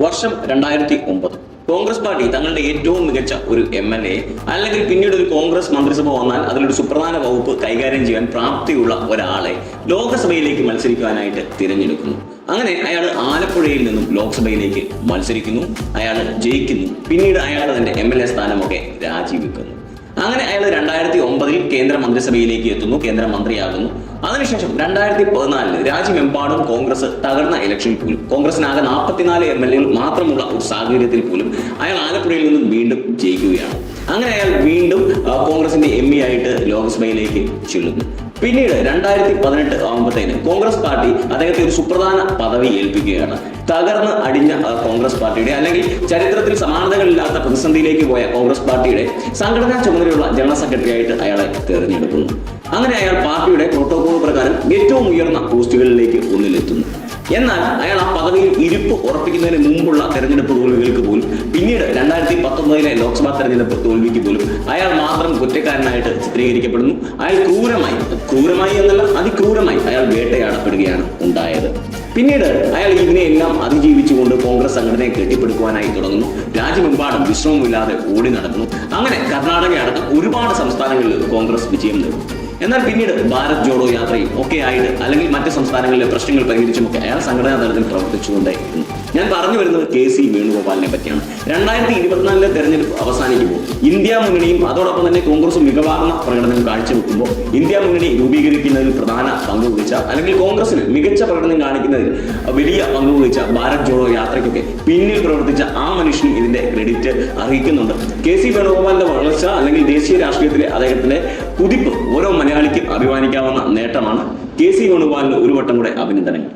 വർഷം 2009. കോൺഗ്രസ് പാർട്ടി തങ്ങളുടെ ഏറ്റവും മികച്ച ഒരു MLA അല്ലെങ്കിൽ പിന്നീട് ഒരു കോൺഗ്രസ് മന്ത്രിസഭ വന്നാൽ അതിലൊരു സുപ്രധാന വകുപ്പ് കൈകാര്യം ചെയ്യാൻ പ്രാപ്തിയുള്ള ഒരാളെ ലോക്സഭയിലേക്ക് മത്സരിക്കാനായിട്ട് തിരഞ്ഞെടുക്കുന്നു. അങ്ങനെ അയാൾ ആലപ്പുഴയിൽ നിന്നും ലോക്സഭയിലേക്ക് മത്സരിക്കുന്നു. അയാൾ ജയിക്കുന്നു. പിന്നീട് അയാൾ തന്റെ MLA സ്ഥാനമൊക്കെ രാജിവെക്കുന്നു. അങ്ങനെ അയാൾ 2009 കേന്ദ്ര മന്ത്രിസഭയിലേക്ക് എത്തുന്നു, കേന്ദ്രമന്ത്രിയാകുന്നു. അതിനുശേഷം 2014 രാജ്യമെമ്പാടും കോൺഗ്രസ് തകർന്ന ഇലക്ഷനിൽ പോലും കോൺഗ്രസിനാകെ 44 MLA മാത്രമുള്ള ഒരു സാഹചര്യത്തിൽ പോലും അയാൾ ആലപ്പുഴയിൽ നിന്നും വീണ്ടും ജയിക്കുകയാണ്. അങ്ങനെ അയാൾ വീണ്ടും കോൺഗ്രസിന്റെ ME ആയിട്ട് ലോക്സഭയിലേക്ക് ചെല്ലുന്നു. പിന്നീട് 2018 ആകുമ്പോഴത്തേന് കോൺഗ്രസ് പാർട്ടി അദ്ദേഹത്തെ ഒരു സുപ്രധാന പദവി ഏൽപ്പിക്കുകയാണ്. തകർന്ന് അടിഞ്ഞ കോൺഗ്രസ് പാർട്ടിയുടെ അല്ലെങ്കിൽ ചരിത്രത്തിൽ സമാനതകളില്ലാത്ത പ്രതിസന്ധിയിലേക്ക് പോയ കോൺഗ്രസ് പാർട്ടിയുടെ സംഘടനാ ചുമതലയുള്ള ജനറൽ സെക്രട്ടറി ആയിട്ട് അയാളെ തെരഞ്ഞെടുക്കുന്നു. അങ്ങനെ അയാൾ പാർട്ടിയുടെ പ്രോട്ടോകോൾ പ്രകാരം ഏറ്റവും ഉയർന്ന പോസ്റ്റുകളിലേക്ക് ഒന്നിലെത്തുന്നു. എന്നാൽ അയാൾ ആ പദവിയിൽ ഇരിപ്പ് ഉറപ്പിക്കുന്നതിന് മുമ്പുള്ള തെരഞ്ഞെടുപ്പ് തോൽവികൾക്ക് പോലും പിന്നീട് 2019 ലോക്സഭാ തെരഞ്ഞെടുപ്പ് തോൽവിക്ക് പോലും അയാൾ മാത്രം കുറ്റക്കാരനായിട്ട് ചിത്രീകരിക്കപ്പെടുന്നു. അയാൾ ക്രൂരമായി എന്നല്ല അതിക്രൂരമായി അയാൾ വേട്ടയാടപ്പെടുകയാണ് ഉണ്ടായത്. പിന്നീട് അയാൾ ഇതിനെയെല്ലാം അതിജീവിച്ചുകൊണ്ട് കോൺഗ്രസ് സംഘടനയെ കെട്ടിപ്പടുക്കുവാനായി തുടങ്ങുന്നു. രാജ്യമെമ്പാടും വിശ്രമമില്ലാതെ ഓടി നടക്കുന്നു. അങ്ങനെ കർണാടക അടക്കം ഒരുപാട് സംസ്ഥാനങ്ങളിൽ കോൺഗ്രസ് വിജയം നേടും. എന്നാൽ പിന്നീട് ഭാരത് ജോഡോ യാത്രയും ഒക്കെ ആയിട്ട് അല്ലെങ്കിൽ മറ്റ് സംസ്ഥാനങ്ങളിലെ പ്രശ്നങ്ങൾ പരിഹരിച്ചുമൊക്കെ അയാൾ സംഘടനാ തലത്തിൽ പ്രവർത്തിച്ചുകൊണ്ടേയിരുന്നു. ഞാൻ പറഞ്ഞു വരുന്നത് KC വേണുഗോപാലിനെ പറ്റിയാണ്. 2024 തെരഞ്ഞെടുപ്പ് അവസാനിക്കുമ്പോൾ ഇന്ത്യ മുന്നണിയും അതോടൊപ്പം തന്നെ കോൺഗ്രസും മികവാർന്ന പ്രകടനം കാഴ്ചവെക്കുമ്പോൾ ഇന്ത്യ മുന്നണി രൂപീകരിക്കുന്നതിൽ പ്രധാന പങ്ക് വഹിച്ച അല്ലെങ്കിൽ കോൺഗ്രസിന് മികച്ച പ്രകടനം കാണിക്കുന്നതിൽ വലിയ പങ്ക് വഹിച്ച ഭാരത് ജോഡോ യാത്രയ്ക്കൊക്കെ പിന്നിൽ പ്രവർത്തിച്ച ആ മനുഷ്യൻ ഇതിന്റെ ക്രെഡിറ്റ് അർഹിക്കുന്നുണ്ട്. KC വേണുഗോപാലിന്റെ വളർച്ച അല്ലെങ്കിൽ ദേശീയ രാഷ്ട്രീയത്തിലെ അദ്ദേഹത്തിന്റെ കുതിപ്പ് ഓരോ മലയാളിക്കും അഭിമാനിക്കാവുന്ന നേട്ടമാണ്. KC വേണുഗോപാലിന് ഒരു വട്ടം കൂടെ അഭിനന്ദനങ്ങൾ.